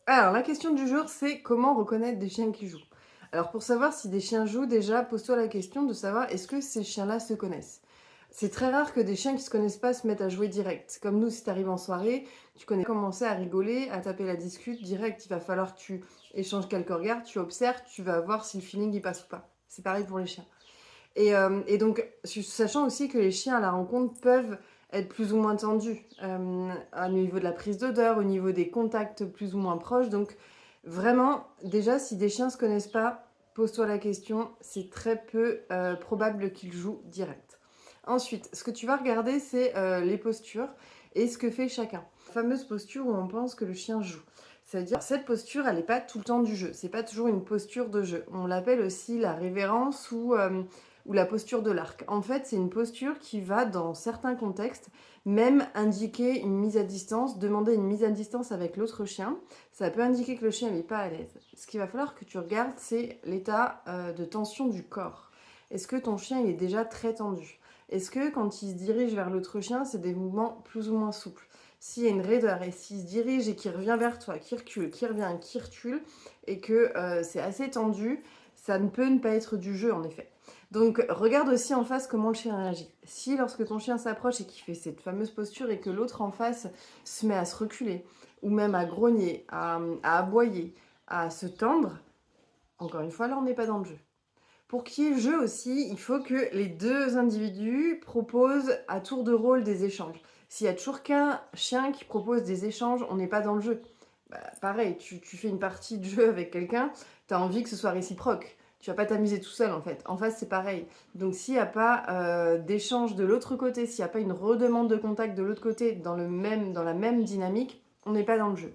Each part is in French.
Alors, la question du jour, c'est comment reconnaître des chiens qui jouent. Alors, pour savoir si des chiens jouent, déjà, pose-toi la question de savoir est-ce que ces chiens-là se connaissent. C'est très rare que des chiens qui se connaissent pas se mettent à jouer direct. C'est comme nous, si tu arrives en soirée, tu connais commencer à rigoler, à taper la discute direct. Il va falloir que tu échanges quelques regards, tu observes, tu vas voir si le feeling y passe ou pas. C'est pareil pour les chiens. Et donc, sachant aussi que les chiens à la rencontre peuvent être plus ou moins tendus au niveau de la prise d'odeur, au niveau des contacts plus ou moins proches. Donc, vraiment, déjà, si des chiens ne se connaissent pas, pose-toi la question, c'est très peu probable qu'ils jouent direct. Ensuite, ce que tu vas regarder, c'est les postures et ce que fait chacun. La fameuse posture où on pense que le chien joue. C'est-à-dire, cette posture, elle n'est pas tout le temps du jeu. C'est pas toujours une posture de jeu. On l'appelle aussi la révérence ou la posture de l'arc. En fait, c'est une posture qui va, dans certains contextes, même indiquer une mise à distance, demander une mise à distance avec l'autre chien. Ça peut indiquer que le chien n'est pas à l'aise. Ce qu'il va falloir que tu regardes, c'est l'état de tension du corps. Est-ce que ton chien il est déjà très tendu? Est-ce que quand il se dirige vers l'autre chien, c'est des mouvements plus ou moins souples? S'il y a une raideur et s'il se dirige et qu'il revient vers toi, qu'il recule, qu'il revient, qu'il recule, et que c'est assez tendu, ça ne peut ne pas être du jeu en effet. Donc regarde aussi en face comment le chien réagit. Si lorsque ton chien s'approche et qu'il fait cette fameuse posture et que l'autre en face se met à se reculer, ou même à grogner, à aboyer, à se tendre, encore une fois là on n'est pas dans le jeu. Pour qu'il y ait jeu aussi, il faut que les deux individus proposent à tour de rôle des échanges. S'il y a toujours qu'un chien qui propose des échanges, on n'est pas dans le jeu. Bah, pareil, tu fais une partie de jeu avec quelqu'un, tu as envie que ce soit réciproque. Tu vas pas t'amuser tout seul en fait. En face, c'est pareil. Donc s'il n'y a pas d'échange de l'autre côté, s'il n'y a pas une redemande de contact de l'autre côté dans la même dynamique, on n'est pas dans le jeu.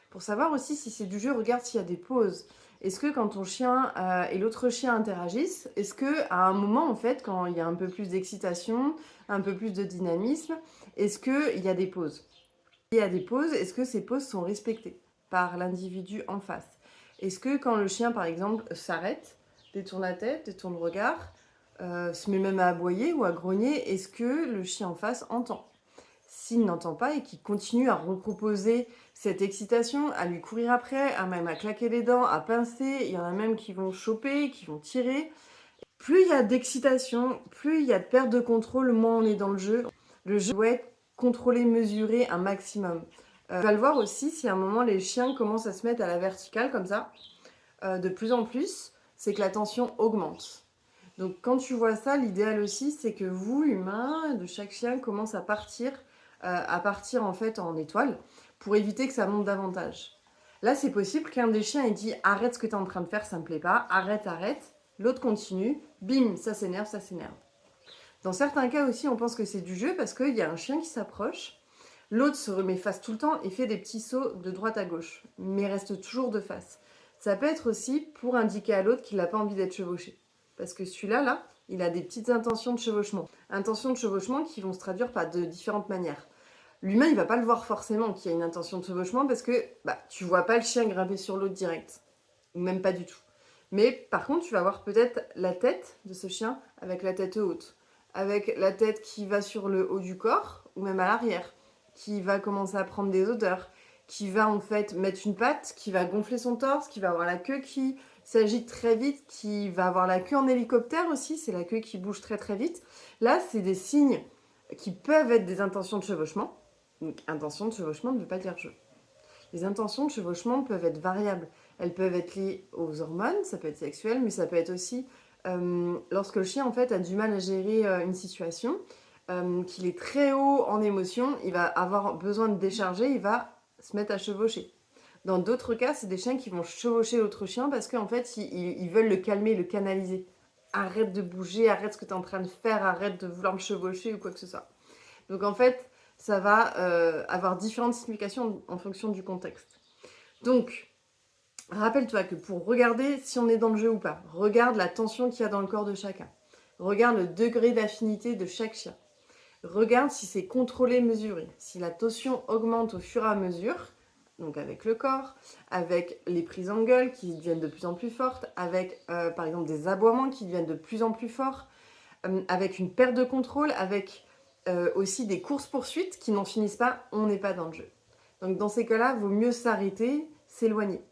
Pour savoir aussi si c'est du jeu, regarde s'il y a des pauses. Est-ce que quand ton chien et l'autre chien interagissent, est-ce que à un moment en fait, quand il y a un peu plus d'excitation, un peu plus de dynamisme, est-ce qu'il y a des pauses? Il y a des pauses, est-ce que ces pauses sont respectées par l'individu en face? Est-ce que quand le chien par exemple s'arrête, détourne la tête, détourne le regard, se met même à aboyer ou à grogner, est-ce que le chien en face entend? S'il n'entend pas et qu'il continue à reproposer cette excitation, à lui courir après, à même à claquer les dents, à pincer, il y en a même qui vont choper, qui vont tirer. Plus il y a d'excitation, plus il y a de perte de contrôle, moins on est dans le jeu. Le jeu doit être contrôlé, mesuré un maximum. Tu vas le voir aussi si à un moment les chiens commencent à se mettre à la verticale comme ça, de plus en plus, c'est que la tension augmente. Donc quand tu vois ça, l'idéal aussi, c'est que vous, humains, de chaque chien, commence à partir en fait en étoile, pour éviter que ça monte davantage. Là, c'est possible qu'un des chiens ait dit arrête ce que tu es en train de faire, ça me plaît pas, arrête, arrête. L'autre continue, bim, ça s'énerve, ça s'énerve. Dans certains cas aussi, on pense que c'est du jeu parce qu'il y a un chien qui s'approche, l'autre se remet face tout le temps et fait des petits sauts de droite à gauche, mais reste toujours de face. Ça peut être aussi pour indiquer à l'autre qu'il n'a pas envie d'être chevauché. Parce que celui-là, là, il a des petites intentions de chevauchement. Intentions de chevauchement qui vont se traduire par de différentes manières. L'humain, il va pas le voir forcément qu'il y a une intention de chevauchement parce que tu vois pas le chien grimper sur l'autre direct. Ou même pas du tout. Mais par contre, tu vas voir peut-être la tête de ce chien avec la tête haute. Avec la tête qui va sur le haut du corps ou même à l'arrière. Qui va commencer à prendre des odeurs. Qui va en fait mettre une patte, qui va gonfler son torse, qui va avoir la queue qui s'agite très vite, qui va avoir la queue en hélicoptère aussi, c'est la queue qui bouge très très vite. Là, c'est des signes qui peuvent être des intentions de chevauchement. Donc, intention de chevauchement ne veut pas dire jeu. Les intentions de chevauchement peuvent être variables. Elles peuvent être liées aux hormones, ça peut être sexuel, mais ça peut être aussi lorsque le chien en fait a du mal à gérer une situation, qu'il est très haut en émotion, il va avoir besoin de décharger, il va se mettre à chevaucher. Dans d'autres cas, c'est des chiens qui vont chevaucher l'autre chien parce qu'en fait, ils veulent le calmer, le canaliser. Arrête de bouger, arrête ce que tu es en train de faire, arrête de vouloir me chevaucher ou quoi que ce soit. Donc en fait, ça va avoir différentes significations en fonction du contexte. Donc, rappelle-toi que pour regarder si on est dans le jeu ou pas, regarde la tension qu'il y a dans le corps de chacun. Regarde le degré d'affinité de chaque chien. Regarde si c'est contrôlé, mesuré. Si la tension augmente au fur et à mesure, donc avec le corps, avec les prises en gueule qui deviennent de plus en plus fortes, avec par exemple des aboiements qui deviennent de plus en plus forts, avec une perte de contrôle, avec aussi des courses-poursuites qui n'en finissent pas, on n'est pas dans le jeu. Donc dans ces cas-là, vaut mieux s'arrêter, s'éloigner.